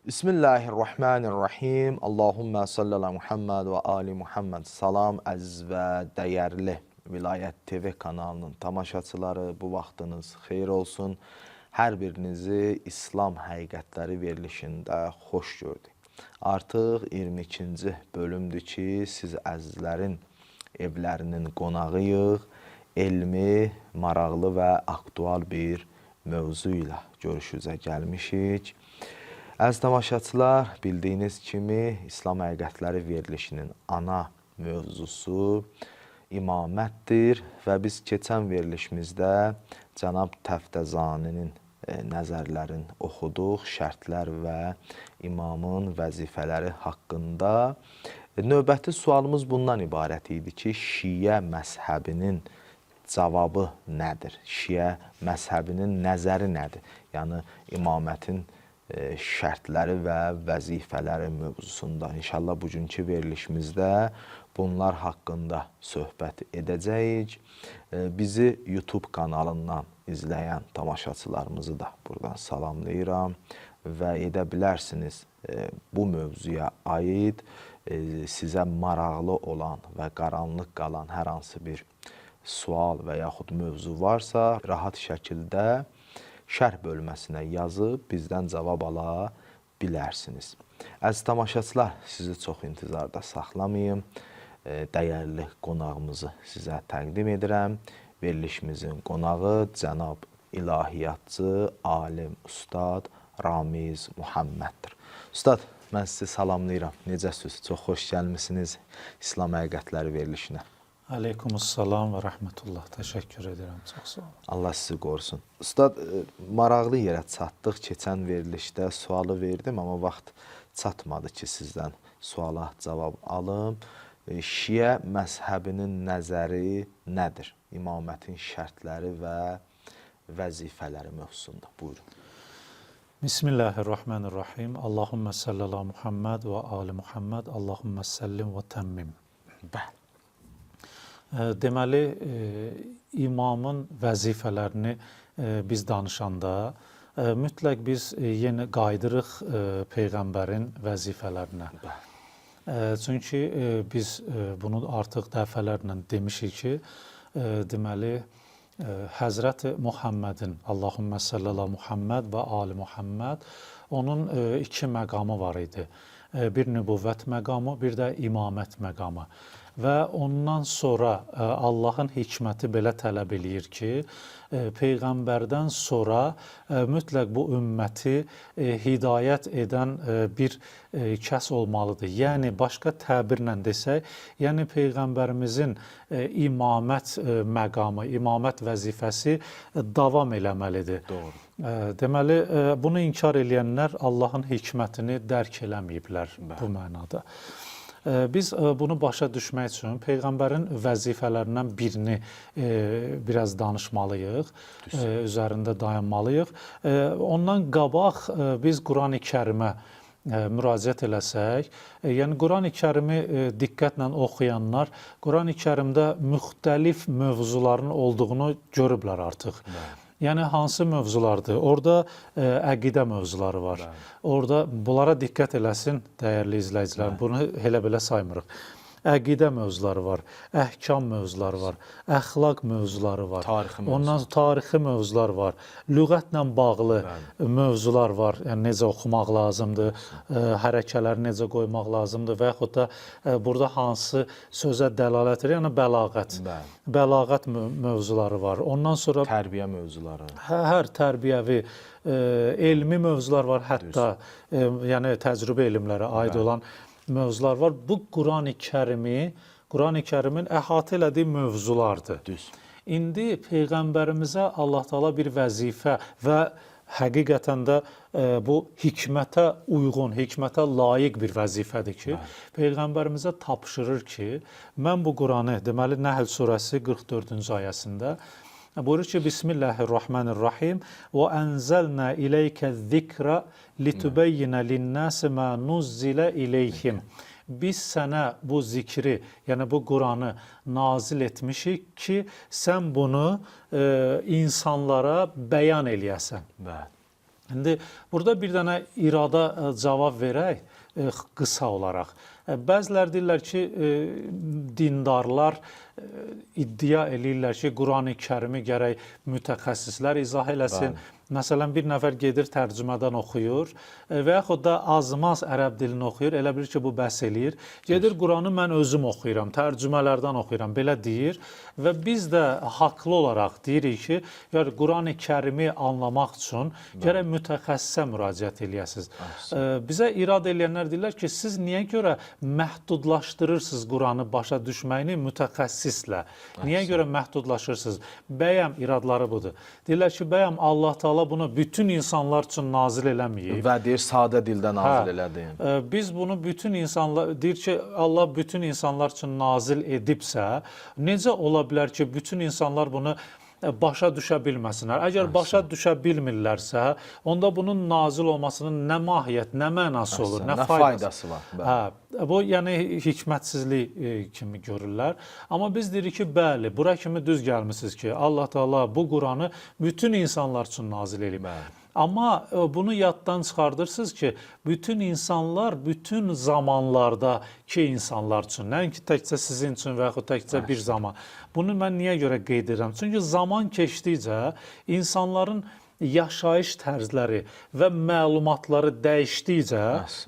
Bismillahirrahmanirrahim. Allahümme salli ala Muhammed ve ali Muhammed. Salam, əziz və dəyərli Vilayət TV kanalının tamaşaçıları, bu vaxtınız xeyir olsun. Hər birinizi İslam həqiqətləri verilişində xoş gördük. Artıq 22-ci bölümdür ki, siz əzizlərin evlərinin qonağıyıq. Elmi, maraqlı və aktual bir mövzu ilə görüşüzə gəlmişik. Əziz tamaşaçılar, bildiyiniz kimi İslam həqiqətləri verilişinin ana mövzusu imamətdir və biz keçən verilişimizdə Cənab Təftəzaninin nəzərlərini oxuduq, şərtlər və imamın vəzifələri haqqında. Növbəti sualımız bundan ibarət idi ki, Şiə məzhəbinin cavabı nədir? Şiə məzhəbinin nəzəri nədir? Yəni, imamətin şərtləri və vəzifələri mövzusunda. İnşallah bugünkü verilişimizdə bunlar haqqında söhbət edəcəyik. Bizi YouTube kanalından izləyən tamaşaçılarımızı da buradan salamlayıram və edə bilərsiniz bu mövzuya aid sizə maraqlı olan və qaranlıq qalan hər hansı bir sual və yaxud mövzu varsa, rahat şəkildə şərh bölməsinə yazıb bizdən cavab ala bilərsiniz. Əziz tamaşaçılar, sizi çox intizarda saxlamayım. Dəyərli qonağımızı sizə təqdim edirəm. Verilişimizin qonağı cənab ilahiyyatçı, alim, ustad Ramiz Muhamməddir. Ustad, mən sizi salamlayıram. Necəsiniz? Çox xoş gəlmişsiniz İslam həqiqətləri verilişinə. Aleykümselam və rəhmətullah. Təşəkkür edirəm. Çox sağ olun. Allah sizi qorusun. Ustad, maraqlı yerə çatdıq. Keçən verilişdə sualı verdim, amma vaxt çatmadı ki, sizdən suala cavab alım. Şiə məzhəbinin nəzəri nədir? İmamətin şərtləri və vəzifələri mövzusunda. Buyurun. Bismillahirrahmanirrahim. Allahümme salli ala Muhammed və ali Muhammed. Allahümme sallim və təmmim. Bəli. Deməli, imamın vəzifələrini biz danışanda mütləq biz yenə qaydırıq Peyğəmbərin vəzifələrinə. Çünki biz bunu artıq dəfələrlə demişik ki, deməli, Həzrəti Muhammedin, Allahümme salli ala Muhammed və ali Muhammed, onun iki məqamı var idi. Bir nübüvvət məqamı, bir də imamət məqamı. Və ondan sonra Allahın hikməti belə tələb eləyir ki, Peyğəmbərdən sonra mütləq bu ümməti hidayət edən bir kəs olmalıdır. Yəni, başqa təbirlə desək, yəni Peyğəmbərimizin imamət məqamı, imamət vəzifəsi davam eləməlidir. Doğru. Deməli, bunu inkar eləyənlər Allahın hikmətini dərk eləməyiblər bu mənada. Biz bunu başa düşmək üçün Peyğəmbərin vəzifələrindən birini biraz danışmalıyıq, üzərində dayanmalıyıq. Ondan qabaq biz Qurani Kərimə müraciət eləsək, yəni Qurani Kərimi diqqətlə oxuyanlar Qurani Kərimdə müxtəlif mövzuların olduğunu görüblər artıq. Yəni, hansı mövzulardır? Orada əqidə mövzuları var. Orada bunlara diqqət eləsin, dəyərli izləyicilər. Bunu elə belə saymırıq. Əqidə mövzuları var, əhkam mövzuları var, əxlaq mövzuları var. Ondan sonra tarixi mövzular var, lüğətlə bağlı mövzular var. Yəni, necə oxumaq lazımdır, hərəkələri necə qoymaq lazımdır və yaxud da burada hansı sözə dəlalət edir, yəni bəlağət. Bəlağət mövzuları var. Ondan sonra tərbiyə mövzuları. Hər tərbiyəvi, elmi mövzular var, hətta yəni təcrübə elmlərə aid olan mövzular var. Bu Qurani Kərimin əhatə elədiyi mövzulardır. Düz. İndi Peyğəmbərimizə Allah Taala bir vəzifə və həqiqətən də bu hikmətə uyğun, hikmətə layiq bir vəzifədir ki, Peyğəmbərimizə tapşırır ki, mən bu Quranı, deməli Nəhl surəsi 44-cü ayəsində buyurur ki, Bismillahirrahmanirrahim və ənzəlnə iləykə zikrə litübəyyinə linnəsi mə nuzzilə iləyhim. Biz sənə bu zikri, yəni bu Quranı nazil etmişik ki, sən bunu insanlara bəyan eləyəsən. İndi burada bir dənə irada cavab verək qısa olaraq. Bəziləri deyirlər ki, dindarlar iddia eləyirlər ki, Qurani-Kərimi gərək mütəxəssislər izah eləsin. Məsələn, bir nəfər gedir tərcümədən oxuyur və yaxud da azmaz ərəb dilini oxuyur, elə bilir ki, bu bəs eləyir. Gedir Quranı mən özüm oxuyuram, tərcümələrdən oxuyuram, belə deyir və biz də haqlı olaraq deyirik ki, Qurani-Kərimi anlamaq üçün gərək mütəxəssisə müraciət eləyəsiniz. Bizə irad eləyənlər deyirlər ki, siz niyə görə məhdudlaşdırırsınız Quranı başa düşməyini mütəxəssislə? Niyə görə məhdudlaşırsınız? Bəyəm iradları budur. Deyirlər ki, bəyəm Allah Teala bunu bütün insanlar üçün nazil eləməyib. Və deyir, sadə dildə nazil elədi. Biz bunu bütün insanlar, deyir ki, Allah bütün insanlar üçün nazil edibsə, necə ola bilər ki, bütün insanlar bunu başa düşə bilməsinlər? Əgər başa düşə bilmirlərsə, onda bunun nazil olmasının nə mahiyyət, nə mənası olur, nə faydası var? Bu, yəni hikmətsizlik kimi görürlər. Amma biz deyirik ki, bəli, bura kimi düz gəlmişsiniz ki, Allah Teala bu Quranı bütün insanlar üçün nazil edib. Amma bunu yaddan çıxardırsınız ki, bütün insanlar bütün zamanlardakı insanlar üçün, nəinki təkcə sizin üçün və yaxud təkcə bir zaman. Bunu mən niyə görə qeyd edirəm? Çünki zaman keçdikcə insanların yaşayış tərzləri və məlumatları dəyişdikcə,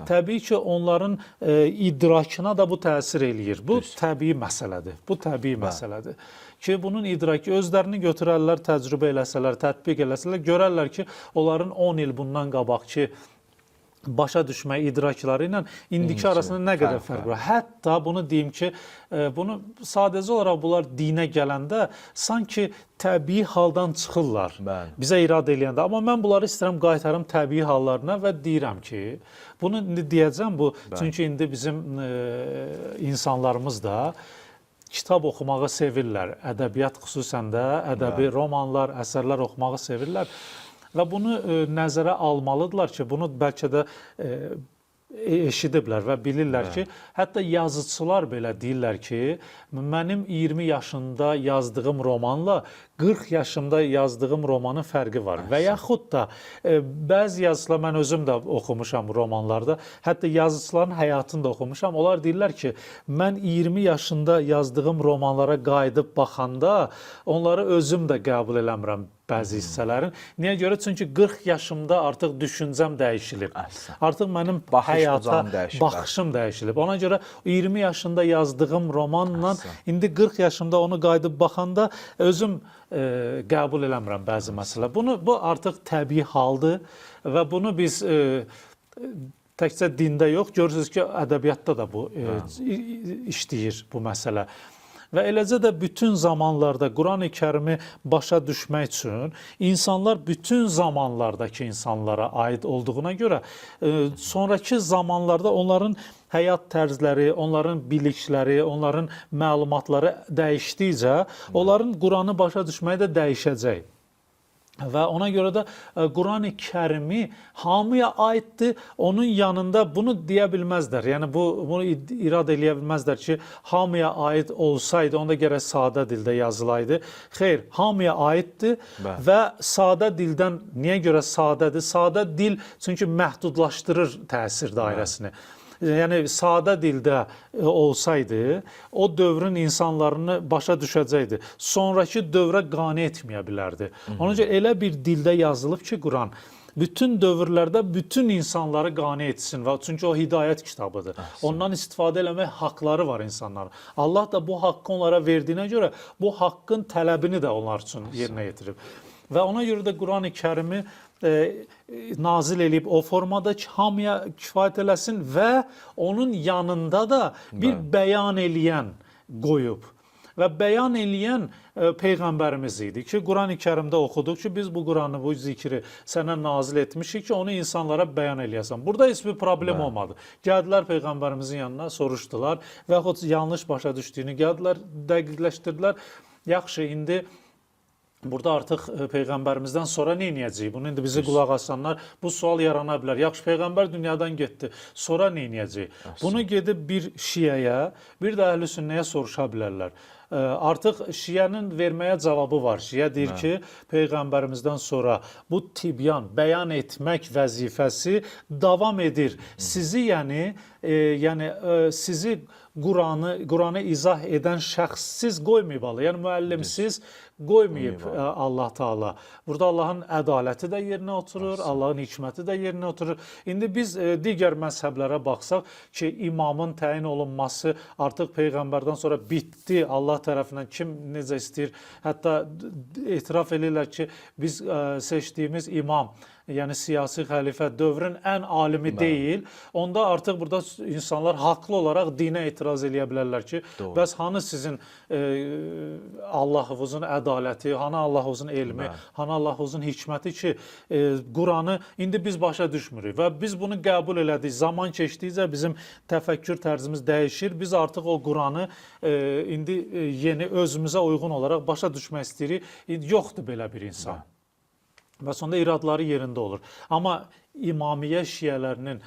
təbii ki, onların idrakına da bu təsir eləyir. Bu təbii məsələdir. Bu təbii məsələdir. Ki, bunun idraki özlərini götürərlər, təcrübə eləsələr, tətbiq eləsələr, görərlər ki, onların 10 il bundan qabaqki başa düşmə idrakları ilə indiki arasında nə qədər fərq var. Hətta bunu deyim ki, bunu sadəcə olaraq bunlar dinə gələndə sanki təbii haldan çıxırlar. Bizə irad eləyəndə. Amma mən bunları istəyirəm qaytarım təbii hallarına və deyirəm ki, bunu indi deyəcəm bu. Çünki indi bizim insanlarımız da kitab oxumağı sevirlər. Ədəbiyyat xüsusən də ədəbi romanlar, əsərlər oxumağı sevirlər. Və bunu nəzərə almalıdırlar ki, bunu bəlkə də eşidiblər və bilirlər ki, hətta yazıçılar belə deyirlər ki, mənim 20 yaşında yazdığım romanla 40 yaşımda yazdığım romanın fərqi var. Və yaxud da bəzi yazıçılar, mən özüm də oxumuşam romanlarda, hətta yazıçıların həyatını da oxumuşam. Onlar deyirlər ki, mən 20 yaşında yazdığım romanlara qayıdıb baxanda onları özüm də qəbul eləmirəm bəzi hissələrin. Niyə görə? Çünki 40 yaşımda artıq düşüncəm dəyişilib. Artıq mənim həyata baxışım dəyişilib. Ona görə 20 yaşında yazdığım romanla indi 40 yaşımda onu qayıdıb baxanda özüm qəbul eləmirəm bəzi məsələ. Bu artıq təbii haldır və bunu biz təkcə dində yox, görürsünüz ki, ədəbiyyatda da bu işləyir bu məsələ. Və eləcə də bütün zamanlarda Qurani-Kərimi başa düşmək üçün insanlar bütün zamanlardakı insanlara aid olduğuna görə sonrakı zamanlarda onların həyat tərzləri, onların bilikləri, onların məlumatları dəyişdikcə onların Quranı başa düşməyi də dəyişəcək. Və ona görə də Qurani-Kərimi hamıya aiddir. Onun yanında bunu deyə bilməzlər. Yəni bunu irad eləyə bilməzlər ki, hamıya aid olsaydı, onda gərək sadə dildə yazılaydı. Xeyr, hamıya aiddir və sadə dildən niyə görə sadədir? Sadə dil çünki məhdudlaşdırır təsir dairəsini. Yəni sadə dildə olsaydı, o dövrün insanlarını başa düşəcəkdi. Sonrakı dövrə qane etməyə bilərdi. Ona görə elə bir dildə yazılıb ki, Quran bütün dövrlərdə bütün insanları qane etsin və çünki o hidayət kitabıdır. Ondan istifadə eləmək haqları var insanların. Allah da bu haqqı onlara verdiyinə görə bu haqqın tələbini də onlar üçün yerinə yetirib. Və ona görə də Qurani-Kərimi nazil eləyib o formada ki, hamıya kifayət eləsin və onun yanında da bir bəyan eləyən qoyub. Və bəyan eləyən Peyğəmbərimiz idi ki, Qurani-Kərimdə oxuduq ki, biz bu Quranı, bu zikri sənə nazil etmişik ki, onu insanlara bəyan eləyəsən. Burada heç bir problem olmadı. Gəldilər Peyğəmbərimizin yanına, soruşdular və yaxud yanlış başa düşdüyünü gəldilər, dəqiqləşdirdilər. Yaxşı, indi burada artıq Peyğəmbərimizdən sonra nə edəcəyik? Bunu indi bizi qulaq asanlar bu sual yarana bilər. Yaxşı, Peyğəmbər dünyadan getdi. Sonra nə edəcəyik? Bunu gedib bir şiəyə, bir də əhl-i sünnəyə soruşa bilərlər. Artıq Şiənin verməyə cavabı var. Şiə deyir ki, Peyğəmbərimizdən sonra bu tibyan, bəyan etmək vəzifəsi davam edir. Sizi sizi Quranı izah edən şəxssiz qoymayıb. Yəni müəllimsiz qoymayıb Allah Taala. Burada Allahın ədaləti də yerinə oturur, Allahın hikməti də yerinə oturur. İndi biz digər məzhəblərə baxsaq ki, imamın təyin olunması artıq Peyğəmbərdən sonra bitdi. Allah tərəfindən kim necə istəyir, hətta etiraf edirlər ki, biz seçdiyimiz imam, yəni siyasi xəlifə dövrün ən alimi deyil. Onda artıq burada insanlar haqlı olaraq dinə etiraz eləyə bilərlər ki, bəs hanı sizin Allahınızın ədaləti, hanı Allahınızın elmi, hanı Allahınızın hikməti ki, Quranı indi biz başa düşmürük və biz bunu qəbul elədik. Zaman keçdikcə bizim təfəkkür tərzimiz dəyişir. Biz artıq o Quranı indi yeni özümüzə uyğun olaraq başa düşmək istəyirik. Yoxdur belə bir insan. Və sonda iradları yerində olur. Amma İmamiyyə şiələrinin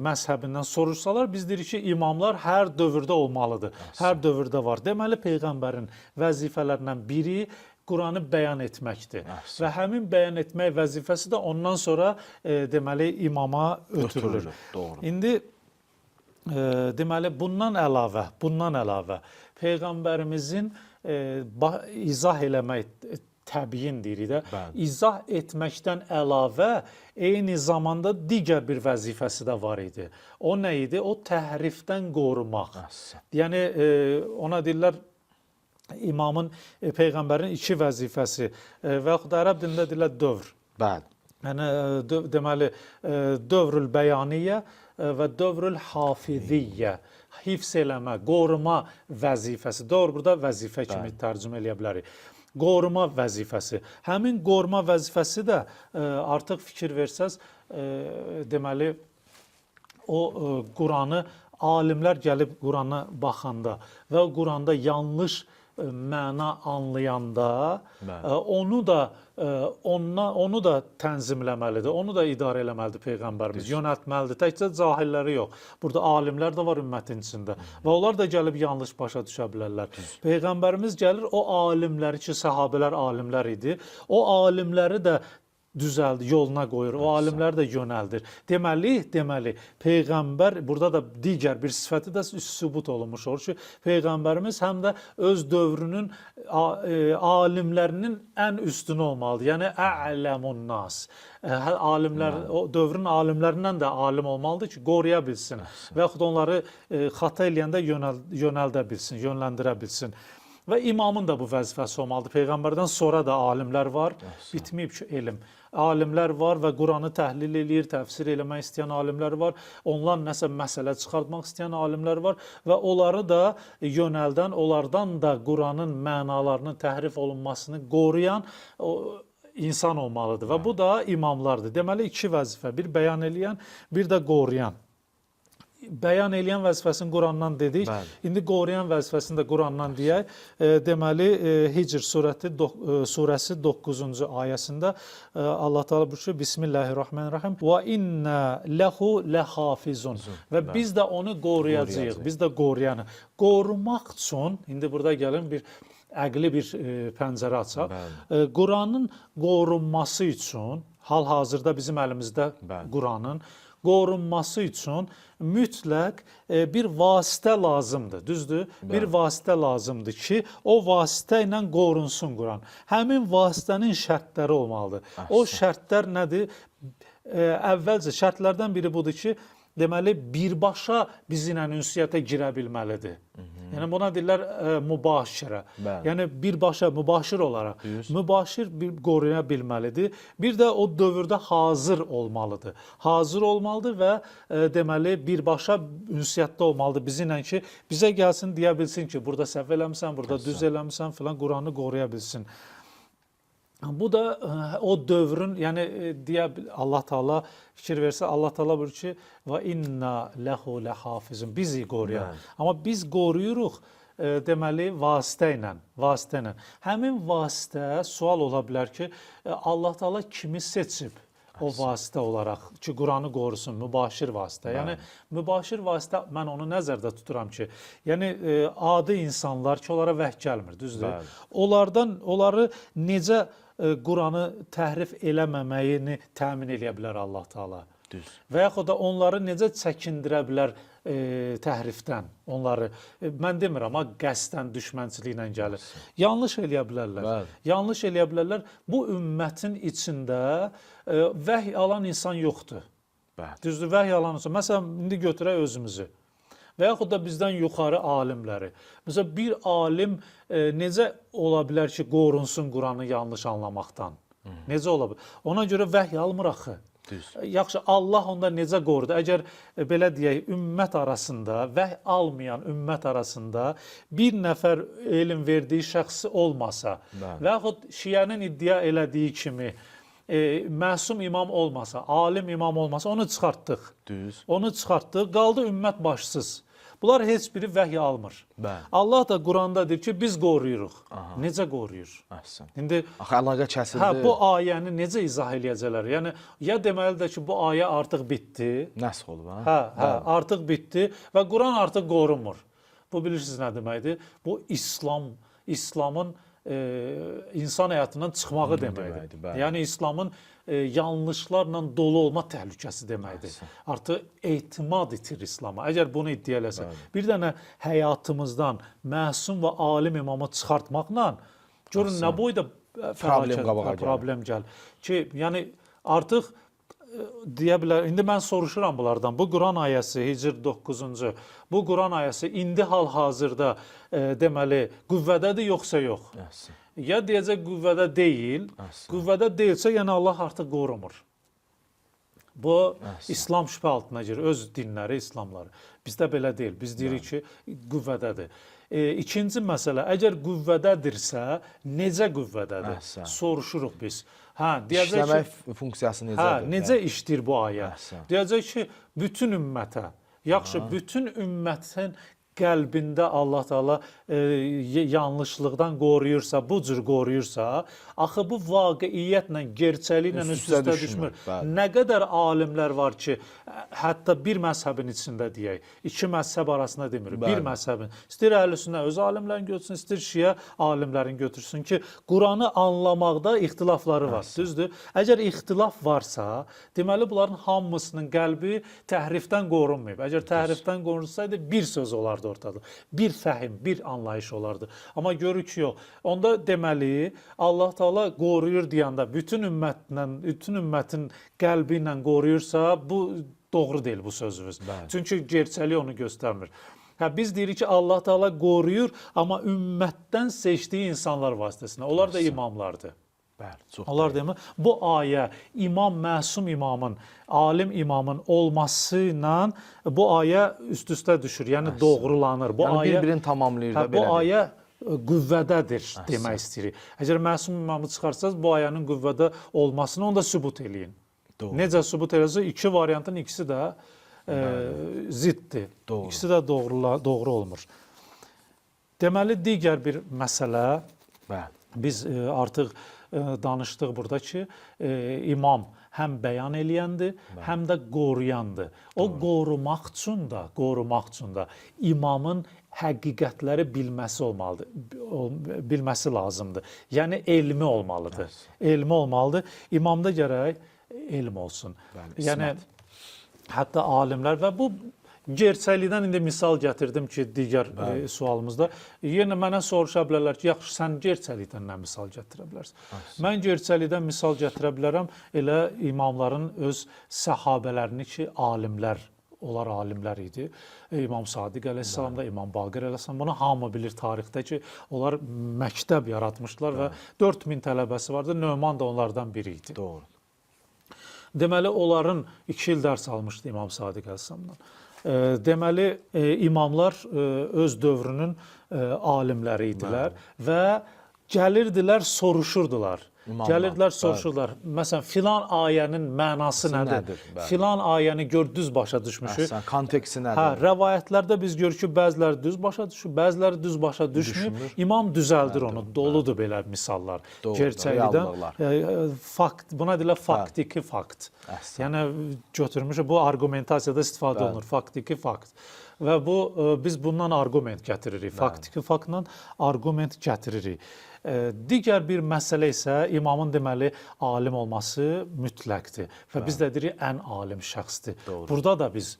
məzhəbindən soruşsalar, biz deyirik ki, imamlar hər dövrdə olmalıdır. Hər dövrdə var. Deməli, Peyğəmbərin vəzifələrindən biri Quranı bəyan etməkdir. Və həmin bəyan etmək vəzifəsi də ondan sonra deməli imama ötürülür. İndi deməli bundan əlavə Peyğəmbərimizin izah eləmək təbiin deyirik də, izah etməkdən əlavə eyni zamanda digər bir vəzifəsi də var idi. O nə idi? O təhrifdən qorumaq. Yəni ona deyirlər imamın, Peyğəmbərin iki vəzifəsi və yaxud ərəb dilində deyirlər dövr. Yəni deməli dövrül bəyaniyyə və dövrül hafiziyyə. Hifz eləmə, qoruma vəzifəsi. Doğru, burada vəzifə kimi tərcümə eləyə bilərik. Qoruma vəzifəsi. Həmin qoruma vəzifəsi də artıq fikir versəz, deməli, o Quranı, alimlər gəlib Qurana baxanda və o Quranda yanlış məna anlayanda onu da tənzimləməlidir, onu da idarə eləməlidir Peyğəmbərimiz, yönəltməlidir. Təkcə cahilləri yox. Burada alimlər də var ümmətin içində və onlar da gəlib yanlış başa düşə bilərlər. Peyğəmbərimiz gəlir, o alimləri ki, səhabələr alimlər idi, o alimləri də düzəldir, yoluna qoyur, o alimləri də yönəldir. Deməli, Peyğəmbər, burada da digər bir sifəti də sübut olunmuş olur ki, Peyğəmbərimiz həm də öz dövrünün alimlərinin ən üstünü olmalıdır. Yəni, ə'ləmun nas. Alimlər, o dövrün alimlərindən də alim olmalıdır ki, qoruya bilsin və yaxud onları xata eləyəndə yönəldə bilsin, yönləndirə bilsin. Və imamın da bu vəzifəsi olmalıdır. Peyğəmbərdən sonra da alimlər var, bitməyib ki, elm. Alimlər var və Quranı təhlil eləyir, təfsir eləmək istəyən alimlər var. Onlar nəsə məsələ çıxartmaq istəyən alimlər var və onları da yönəldən, onlardan da Quranın mənalarının təhrif olunmasını qoruyan insan olmalıdır və bu da imamlardır. Deməli, iki vəzifə, bir bəyan eləyən, bir də qoruyan. Bəyan eləyən vəzifəsini Qurandan dedik. İndi qoruyan vəzifəsini də Qurandan deyək. Deməli, Hicr surəsi 9-cu ayəsində Allah Teala buyurur ki, Bismillahirrahmanirrahim. Və innə ləhu ləhafizun. Və biz də onu qoruyacağıq. Biz də qoruyanı. Qorumaq üçün, indi burada gəlin bir əqli bir pəncərə açaq. Quranın qorunması üçün, hal-hazırda bizim əlimizdə Quranın qorunması üçün mütləq bir vasitə lazımdır, düzdür? Bir vasitə lazımdır ki, o vasitə ilə qorunsun Quran. Həmin vasitənin şərtləri olmalıdır. O şərtlər nədir? Əvvəlcə şərtlərdən biri budur ki, deməli, birbaşa bizimlə ünsiyyətə girə bilməlidir. Yəni, buna deyirlər mübaşirə. Yəni, birbaşa, mübaşir olaraq. Mübaşir qoruya bilməlidir. Bir də o dövrdə hazır olmalıdır. Hazır olmalıdır və deməli, birbaşa ünsiyyətdə olmalıdır bizimlə ki, bizə gəlsin, deyə bilsin ki, burada səhv eləmişsən, burada düz eləmişsən, filan Quranı qoruya bilsin. Bu da o dövrün, yəni Allah Taala fikir versə, Allah Taala buyurur ki, və inna ləhu ləhafizun. Bizi qoruyaq. Amma biz qoruyuruq deməli vasitə ilə. Həmin vasitə sual ola bilər ki, Allah Taala kimi seçib? o vasitə olaraq ki, Quranı qorusun, mübaşir vasitə. Yəni mübaşir vasitə mən onu nəzərdə tuturam ki, yəni adi insanlar ki, onlara vəhy gəlmir, düzdür? Onları necə Quranı təhrif eləməməyini təmin eləyə bilər Allah Taala? Düz. Və yaxud da onları necə çəkindirə bilər təhrifdən? Onları mən demirəm, amma qəsdən düşmənçiliklə gəlir. Yanlış eləyə bilərlər. Yanlış eləyə bilərlər. Bu ümmətin içində vəhy alan insan yoxdur. Düzdür, vəhy alan insan. Məsələn, indi götürək özümüzü. Və yaxud da bizdən yuxarı alimləri. Məsələn, bir alim necə ola bilər ki, qorunsun Quranı yanlış anlamaqdan? Necə ola bilər? Ona görə vəhy almır axı. Düz. Yaxşı, Allah onda necə qorudu? Əgər belə deyək, ümmət arasında, vəhy almayan ümmət arasında bir nəfər elm verdiyi şəxsi olmasa və yaxud şiənin iddia elədiyi kimi məsum imam olmasa, alim imam olmasa, onu çıxartdıq. Düz. Onu çıxartdıq, qaldı ümmət başsız. Bunlar heç biri vəhy almır. Allah da Quranda deyir ki, biz qoruyuruq. Necə qoruyur? Əhsən. İndi axı əlaqə kəsildi. bu ayəni necə izah eləyəcəklər? Yəni ya deməlidir ki, bu ayə artıq bitdi. Nəsx olub, Artıq bitdi və Quran artıq qorunmur. Bu bilirsiniz nə deməkdir? Bu İslamın insan həyatından çıxmağı deməkdir. Yəni İslamın yanlışlarla dolu olma təhlükəsi deməkdir. Artıq etimad itir İslama. Əgər bunu iddia eləsə, bir dənə həyatımızdan məsum və alim imamı çıxartmaqla görün nə boyda problem gəlir. Ki, yəni artıq deyə bilər, indi mən soruşuram bunlardan, bu Quran ayəsi Hicr 9-cu, bu Quran ayəsi indi hal-hazırda deməli qüvvədədir yoxsa yox? Ya deyəcək qüvvədə deyil, qüvvədə deyilsə, yəni Allah artıq qorumur. Bu İslam şübhə altına girir, öz dinləri, İslamları. Bizdə belə deyil, biz deyirik ki, qüvvədədir. İkinci məsələ, əgər qüvvədədirsə, necə qüvvədədir? Soruşuruq biz. İşləmək funksiyası necədir? Necə işləyir bu ayə? Deyəcək ki, bütün ümmətə, yaxşı, bütün ümmətin qəlbində Allah Taala yanlışlıqdan qoruyursa, bu cür qoruyursa, axı bu vaqiiyyətlə, gerçəliklə üst-üstə düşmür. Nə qədər alimlər var ki, hətta bir məzhəbin içində deyək, iki məzhəb arasında demirik, bir məzhəbin. İstir əhlüsünnə öz alimlərini götürsün, istir şiə alimlərini götürsün ki, Quranı anlamaqda ixtilafları var, düzdür? Əgər ixtilaf varsa, deməli bunların hamısının qəlbi təhrifdən qorunmayıb. Əgər təhrifdən qorunsaydı, bir söz olardı ortada. Bir fəhim, bir anlayış olardı. Amma görürük ki, yox. Onda deməli Allah Taala qoruyur deyəndə bütün ümmətin qəlbi ilə qoruyursa, bu doğru deyil bu sözümüz. Çünki gerçəlik onu göstərmir. Biz deyirik ki, Allah Taala qoruyur, amma ümmətdən seçdiyi insanlar vasitəsilə. Onlar da imamlardır. Onlar demir. Bu ayə imam, məsum imamın, alim imamın olması ilə bu ayə üst-üstə düşür. Yəni doğrulanır. Bu ayə bir-birini tamamlayır da belə. Bu ayə qüvvədədir demək istəyirik. Əgər məsum imamı çıxarsanız, bu ayənin qüvvədə olmasını onu da sübut eləyin. Necə sübut eləsə, iki variantın ikisi də ziddir. İkisi də doğru olmur. Deməli, digər bir məsələ, biz artıq danışdıq burada ki, imam həm bəyan eləyəndir, həm də qoruyandır. O qorumaq üçün də imamın həqiqətləri bilməsi olmalıdır, bilməsi lazımdır. Yəni elmi olmalıdır. Elmi olmalıdır. İmamda gərək elm olsun. Yəni hətta alimlər və bu gerçəlikdən indi misal gətirdim ki, digər sualımızda. Yenə mənə soruşa bilərlər ki, yaxşı, sən gerçəlikdən nə misal gətirə bilərsən? Mən gerçəlikdən misal gətirə bilərəm elə imamların öz səhabələrini ki, alimlər, onlar alimlər idi. İmam Sadiq əleyhissalam da, İmam Baqir əleyhissalam. Bunu hamı bilir tarixdə ki, onlar məktəb yaratmışlar və 4000 tələbəsi vardı. Nöman da onlardan biri idi. Doğru. Deməli, onların 2 il dərs almışdı İmam Sadiq əleyhissalamdan. Deməli, imamlar öz dövrünün alimləri idilər və gəlirdilər, soruşurdular. İmamlar, Gəlirdilər, soruşurlar. Məsələn, filan ayənin mənası nədir? nədir? Bəli. Filan ayəni gör düz başa düşmüşük. Əhsən, konteksti Hə, nədir? rəvayətlərdə biz görürük ki, bəziləri düz başa düşür, bəziləri düz başa düşmür. İmam düzəldir onu. Doludur belə misallar. Gerçəkdən fakt, buna deyirlər faktiki fakt. Yəni götürmüşük, bu argumentasiyada istifadə olunur. Faktiki fakt. Və bu biz bundan argument gətiririk. Faktiki faktla argument gətiririk. Digər bir məsələ isə imamın deməli alim olması mütləqdir və biz də deyirik ən alim şəxsdir. Burada da biz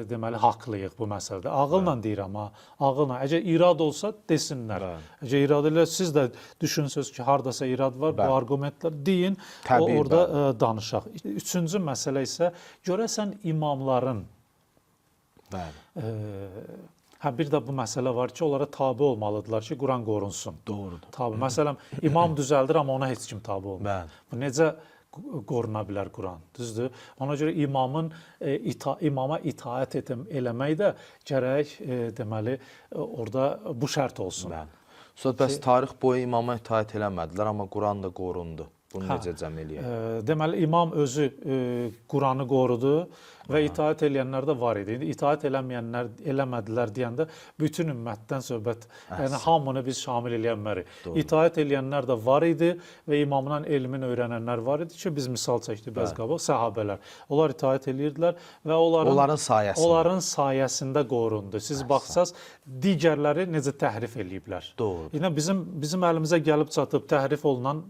deməli haqlıyıq bu məsələdə. Ağılla deyirəm ha, ağılla. Əgər irad olsa desinlər. Əgər irad elə siz də düşünsünüz ki, hardasa irad var, bu argumentlər deyin, orada danışaq. Üçüncü məsələ isə görəsən imamların Hə, bir də bu məsələ var ki, onlara tabe olmalıdırlar ki, Quran qorunsun. Doğrudur. Tabe. Məsələn, imam düzəldir, amma ona heç kim tabe olmur. Bu necə qoruna bilər Quran? Düzdür? Ona görə imama itaət eləmək də gərək deməli orada bu şərt olsun. Sonra bəs tarix boyu imama itaət eləmədilər, amma Quran da qorundu. Bunu necə cəm eləyək? Deməli, imam özü Quranı qorudu və itaət eləyənlər də var idi. İndi itaət eləmədilər deyəndə bütün ümmətdən söhbət, yəni hamını biz şamil eləyənmərik. İtaət eləyənlər də var idi və imamdan elmin öyrənənlər var idi ki, biz misal çəkdik bəzi qabaq, səhabələr. Onlar itaət eləyirdilər və onların sayəsində qorundu. Siz baxsaz, digərləri necə təhrif eləyiblər. Yəni bizim əlimizə gəlib çatıb təhrif olunan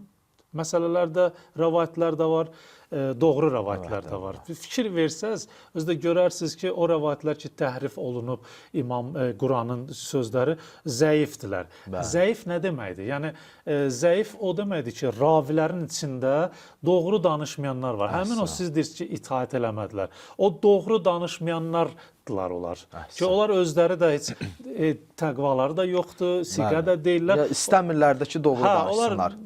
məsələlər də, rəvayətlər də var, doğru rəvayətlər də var. Fikir versəz, özdə görərsiniz ki, o rəvayətlər ki, təhrif olunub Quranın sözləri zəifdirlər. Zəif nə deməkdir? Yəni, zəif o deməkdir ki, ravilərin içində doğru danışmayanlar var. Həmin o siz deyirsiniz ki, itaət eləmədilər. O doğru danışmayanlardılar onlar. Ki, onlar özləri də heç təqvaları da yoxdur, siqə də deyirlər. İstəmirlər də ki, doğru danışsınlar.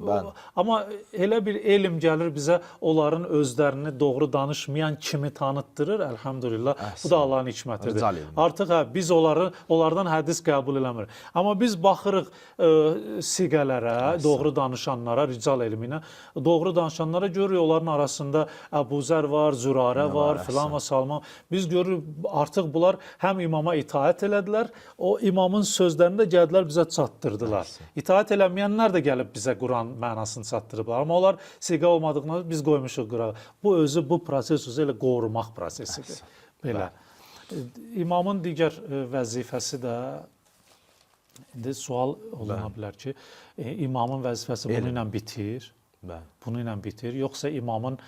Amma elə bir elm gəlir bizə, onların özlərini doğru danışmayan kimi tanıtdırır, əlhamdülillah. Bu da Allahın hikmətidir. Artıq biz onlardan hədis qəbul eləmirik. Amma biz baxırıq siqələrə, doğru danışanlara, rical elminə, doğru danışanlara görürük, onların arasında Əbu Zər var, Zürarə var, filan və Salman. Biz görürük, artıq bunlar həm imama itaət elədilər, o imamın sözlərini də gəldilər bizə çatdırdılar. İtaət eləməyənlər də gəlib bizə Quran mənasını çatdırıblar. Amma onlar siqə olmadığına biz qoymuşuq Qurana. Bu proses özü elə qorumaq prosesidir. Belə. İmamın digər vəzifəsi də indi sual oluna bilər ki, imamın vəzifəsi bunu ilə bitir. Bunu ilə bitir. Yoxsa imamın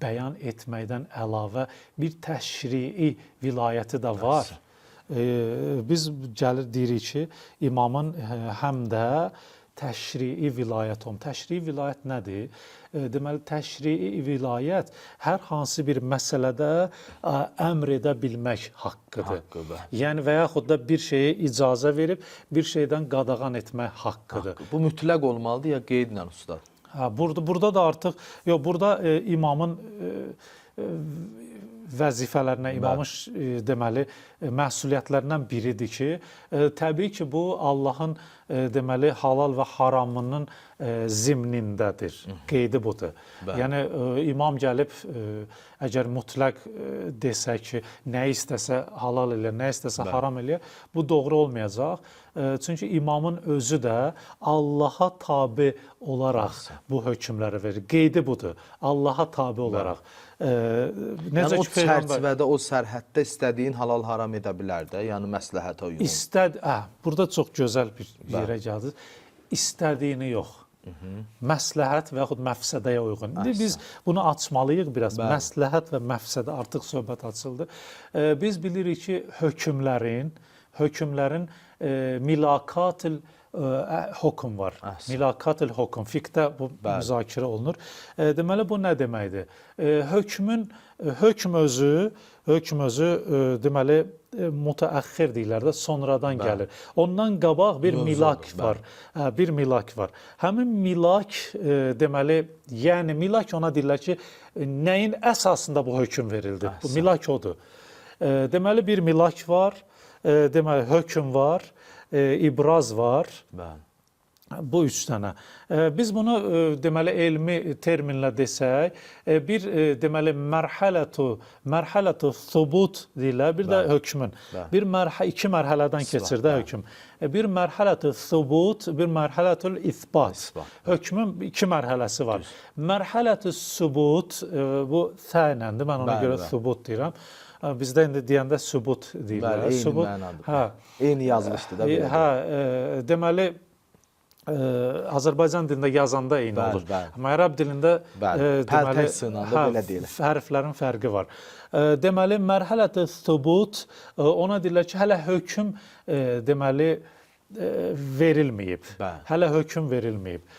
bəyan etməkdən əlavə bir təşrii vilayəti də var. Biz gəlir deyirik ki, imamın həm də təşrii vilayət olun. Təşrii vilayət nədir? Deməli, təşrii vilayət hər hansı bir məsələdə əmr edə bilmək haqqıdır. Yəni və yaxud da bir şeyə icazə verib, bir şeydən qadağan etmək haqqıdır. Bu mütləq olmalıdır ya qeydlə ustad? Burada da artıq, burada imamın vəzifələrinə, imamın deməli məsuliyyətlərindən biridir ki, təbii ki, bu Allahın deməli halal və haramının zimnindədir. Qeydi budur. Yəni imam gəlib əgər mütləq desə ki, nə istəsə halal elə, nə istəsə haram elə, bu doğru olmayacaq. Çünki imamın özü də Allaha tabe olaraq bu hökmləri verir. Qeydi budur. Allaha tabe olaraq. Yəni o çərçivədə, o sərhəddə istədiyin halal haram edə bilər də, yəni məsləhətə uyğun. Burada çox gözəl bir yerə gəldiniz. İstədiyini yox. Məsləhət və yaxud məfsədəyə uyğun. İndi biz bunu açmalıyıq biraz. Məsləhət və məfsədə artıq söhbət açıldı. Biz bilirik ki, hökmlərin milakatil hökm var. Milakatil hökm. Fiqhdə bu müzakirə olunur. Deməli, bu nə deməkdir? Hökm özü deməli, mütəəxxir deyirlər də, sonradan gəlir. Ondan qabaq bir milak var. Həmin milak deməli, yəni milak ona deyirlər ki, nəyin əsasında bu hökm verildi? Bu milak odur. Deməli, bir milak var, deməli, hökm var, ibraz var. Bu üç dənə. Biz bunu deməli elmi terminlə desək, bir deməli mərhələtu thubut deyirlər, bir də hökmün. Bir iki mərhələdən keçir də hökm. Bir mərhələtu thubut, bir mərhələtul ithbat. Hökmün iki mərhələsi var. Mərhələtu subut bu thənəndir. Mən ona görə thubut deyirəm. Bizdə indi deyəndə sübut deyirlər. Eyni mənadır. Eyni yazılışdır da belə. Hə, deməli Azərbaycan dilində yazanda eyni olur. Amma ərəb dilində deməli belə deyil. Hərflərin fərqi var. Deməli mərhələtü thubut ona deyirlər ki, hələ hökm deməli verilməyib. Hələ hökm verilməyib.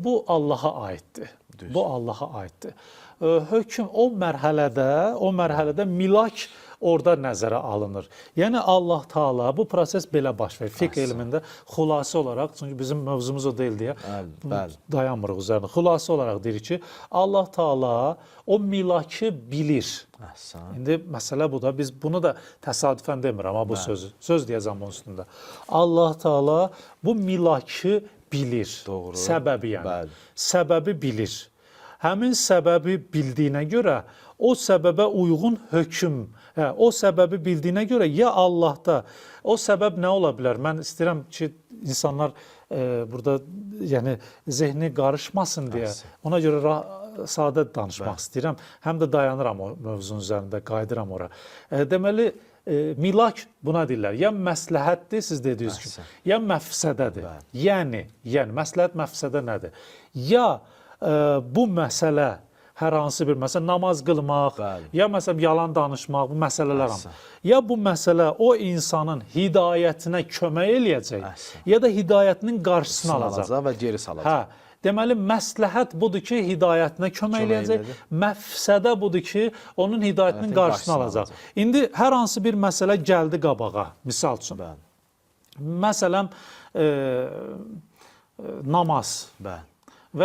Bu Allaha aiddir. Bu Allaha aiddir. Hökm o mərhələdə milak orada nəzərə alınır. Yəni Allah Taala bu proses belə baş verir. Fiqh elmində xülasə olaraq, çünki bizim mövzumuz o deyil deyə dayanmırıq üzərində. Xülasə olaraq deyir ki, Allah Taala o milakı bilir. İndi məsələ bu da, biz bunu da təsadüfən demirəm, amma bu söz deyəcəm onun üstündə. Allah Taala bu milakı bilir. Doğru. Səbəbi yəni. Səbəbi bilir. Həmin səbəbi bildiyinə görə o səbəbə uyğun hökm, o səbəbi bildiyinə görə ya Allahda o səbəb nə ola bilər? Mən istəyirəm ki, insanlar burada yəni zehni qarışmasın deyə ona görə sadə danışmaq istəyirəm. Həm də dayanıram o mövzunun üzərində, qayıdıram ora. Deməli milak buna deyirlər. Ya məsləhətdir, siz dediyiniz kimi, ya məfsədədir. Yəni məsləhət, məfsədə nədir? Ya bu məsələ hər hansı bir məsələ, namaz qılmaq, ya məsələn yalan danışmaq, bu məsələlər hamı. Ya bu məsələ o insanın hidayətinə kömək eləyəcək, ya da hidayətinin qarşısını alacaq və geri salacaq. Deməli, məsləhət budur ki, hidayətinə kömək eləyəcək, məfsədə budur ki, onun hidayətinin qarşısını alacaq. İndi hər hansı bir məsələ gəldi qabağa, misal üçün. Məsələn, namaz və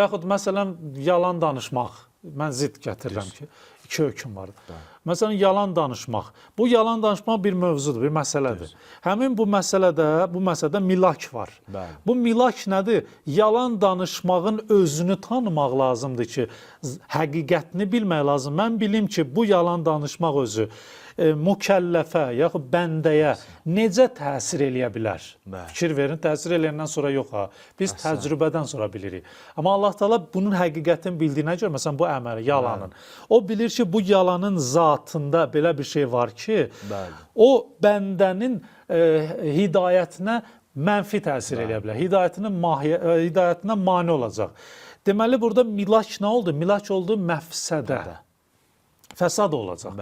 yaxud məsələn, yalan danışmaq. Mən zidd gətirirəm ki, iki hökm vardır. Məsələn, yalan danışmaq. Bu yalan danışmaq bir mövzudur, bir məsələdir. Həmin bu məsələdə milak var. Bu milak nədir? Yalan danışmağın özünü tanımaq lazımdır ki, həqiqətini bilmək lazım. Mən bilim ki, bu yalan danışmaq özü mükəlləfə yaxud bəndəyə necə təsir eləyə bilər? Fikir verin, təsir eləyəndən sonra yox ha. Biz təcrübədən sonra bilirik. Amma Allah Taala bunun həqiqətini bildiyinə görə, məsələn, bu əməli, yalanın. O bilir ki, bu yalanın zatında belə bir şey var ki, o bəndənin hidayətinə mənfi təsir eləyə bilər. Hidayətinə mane olacaq. Deməli, burada milak nə oldu? Milak oldu məfsədə. Fəsad olacaq.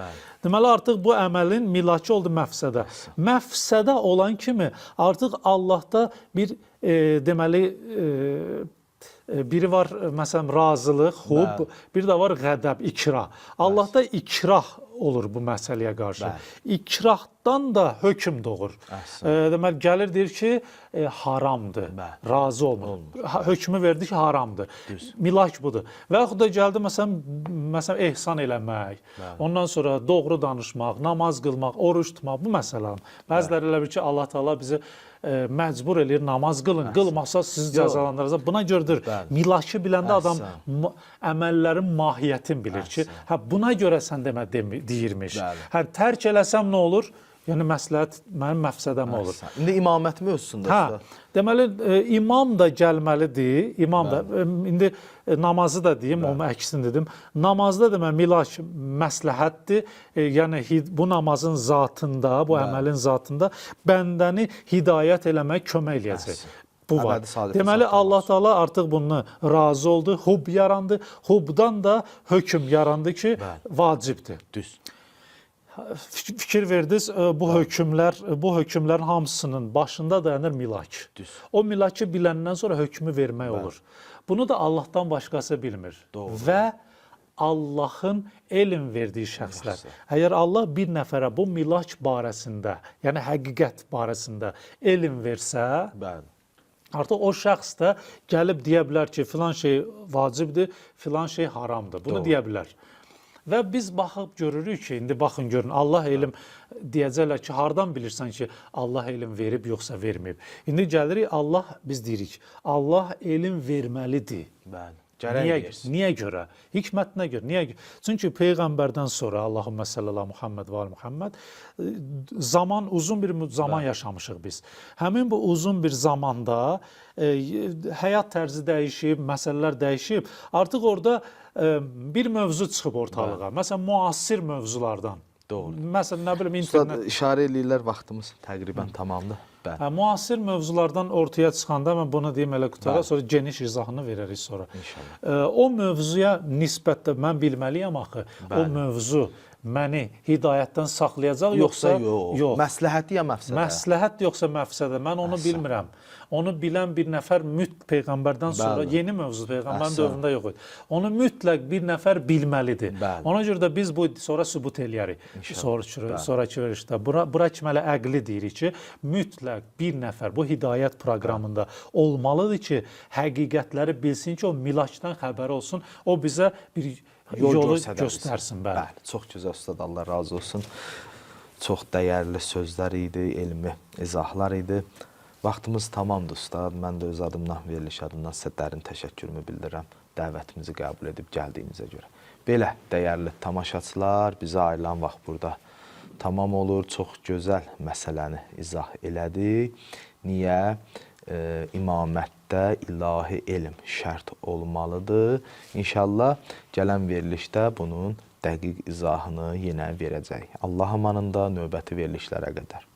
Deməli, artıq bu əməlin milakı oldu məfsədə. Məfsədə olan kimi artıq Allahda bir deməli biri var, məsələn, razılıq, hub, bir də var qədəb, ikrah. Allahda ikrah olur bu məsələyə qarşı. İkrahdan da hökm doğur. Deməli, gəlir deyir ki, haramdır, razı olmur. Hökmü verdi ki, haramdır. Milak budur. Və yaxud da gəldi, məsələn, ehsan eləmək, ondan sonra doğru danışmaq, namaz qılmaq, oruç tutmaq, bu məsələlər. Bəziləri elə bir ki, Allah Taala bizi məcbur eləyir, namaz qılın, qılmasa sizi cəzalandıracaq. Buna görədir, milakı biləndə adam əməllərin mahiyyətini bilir ki, buna görə sən demə deyirmiş. Tərk eləsəm nə olur? Yəni məsləhət mənim məfsədəm olur. İndi imamət mövzusunda. Deməli, imam da gəlməlidir. İmam da, indi namazı da deyim, onun əksini dedim. Namazda demək, milak məsləhətdir. Yəni, bu namazın zatında, bu əməlin zatında bəndəni hidayət eləmək kömək eləyəcək. Bu var. Deməli, Allah Taala artıq bunu razı oldu, hub yarandı. Hubdan da hökm yarandı ki, vacibdir. Düz. Fikir verdiniz, bu hökmlərin hamısının başında dayanır milak. O milakı biləndən sonra hökmü vermək olur. Bunu da Allahdan başqası bilmir. Və Allahın elm verdiyi şəxslər. Əgər Allah bir nəfərə bu milak barəsində, yəni həqiqət barəsində elm versə, artıq o şəxs də gəlib deyə bilər ki, filan şey vacibdir, filan şey haramdır. Bunu deyə bilər. Və biz baxıb görürük ki, indi baxın görün, Allah elm deyəcəklər ki, hardan bilirsən ki, Allah elm verib yoxsa verməyib. İndi gəlirik Allah, biz deyirik, Allah elm verməlidir. Bəli. Niyə görə? Hikmətinə görə. Niyə görə? Çünki peyğəmbərdən sonra Allahümmə sallallahu Muhammed və ali Muhammed uzun bir zaman yaşamışıq biz. Həmin bu uzun bir zamanda həyat tərzi dəyişib, məsələlər dəyişib. Artıq orada bir mövzu çıxıb ortalığa. Məsələn, müasir mövzulardan. Doğru. Məsələn, nə bilim, Ustad, internet. işarə eləyirlər, vaxtımız təqribən tamamdır. Bəli. Müasir mövzulardan ortaya çıxanda mən bunu deyim elə qutara, sonra geniş izahını verərik sonra. İnşallah. O mövzuya nisbətdə mən bilməliyəm axı, o mövzu məni hidayətdən saxlayacaq yoxsa yox. Məsləhəti ya məfsədə? Məsləhət yoxsa məfsədə, mən onu bilmirəm. Onu bilən bir nəfər peyğəmbərdən sonra, yeni mövzu peyğəmbərin dövründə yox idi. Onu mütləq bir nəfər bilməlidir. Ona görə də biz bu sonra sübut eləyərik. Sonraki verilişdə. Bura kimi elə əqli deyirik ki, mütləq bir nəfər bu hidayət proqramında olmalıdır ki, həqiqətləri bilsin ki, o milakdan xəbəri olsun, o bizə bir yolu göstərsin. Bəli, çox gözəl ustad, Allah razı olsun. Çox dəyərli sözlər idi, elmi izahlar idi. Vaxtımız tamamdır ustad. Mən də öz adımdan, veriliş adımdan sizə dərin təşəkkürümü bildirirəm. Dəvətimizi qəbul edib gəldiyinizə görə. Belə dəyərli tamaşaçılar, bizə ayrılan vaxt burada tamam olur. Çox gözəl məsələni izah elədik. Niyə? İmamətdə ilahi elm şərt olmalıdır. İnşallah gələn verilişdə bunun dəqiq izahını yenə verəcək. Allah amanında növbəti verilişlərə qədər.